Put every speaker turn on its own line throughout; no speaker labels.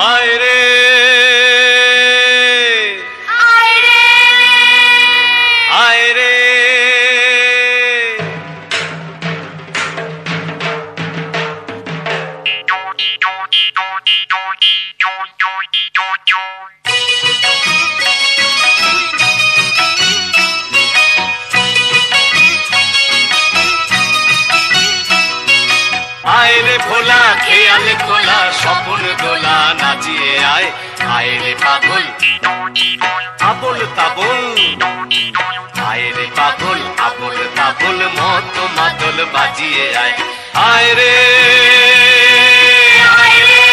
আয় রে
আয় রে
আয় রে আয় রে ভোলা খেয়াল খোলা স্বপন দোলা নাচিয়ে আয় আয় রে পাগল আবল তাবল আয় রে পাগল আবল তাবল মত মাদল বাজিয়ে আয় আয় রে আয় রে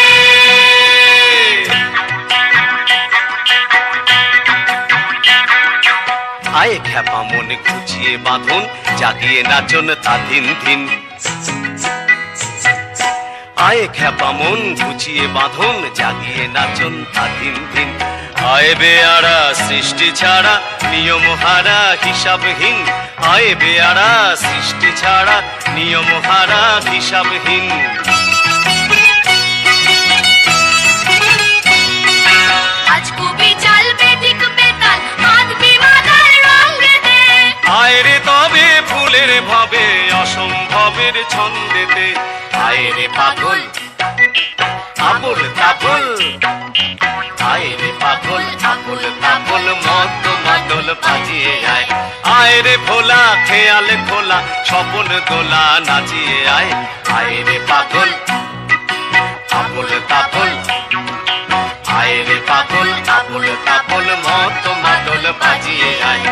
আয় খ্যাপা মনে খুঁচিয়ে বাঁধন জাগিয়ে নাচন তা দিন দিন আয় খ্যাপা মন গুছিয়ে বাঁধন জাগিয়ে নাচন তা দিন দিন আয় বেয়ারা সৃষ্টি ছাড়া নিয়ম হারা হিসাবহীন আয় বেয়ারা সৃষ্টি ছাড়া নিয়ম হারা হিসাবহীন
আজ কবি চালবে দিক বেতাল বাঁধবি মাদার রঙেতে
আয় রে তবে ফুলের ভাবে অসম্ভবের ছন্দেতে আয় রে পাগল আবল তাবল আয় রে পাগল আবল তাবল মত মাদল বাজিয়ে আয় আয় রে ভোলা খেয়াল খোলা স্বপন দোলা নাচিয়ে আয় আয় রে পাগল আবল তাবল আয় রে পাগল আবল তাবল মত মাদল বাজিয়ে আয়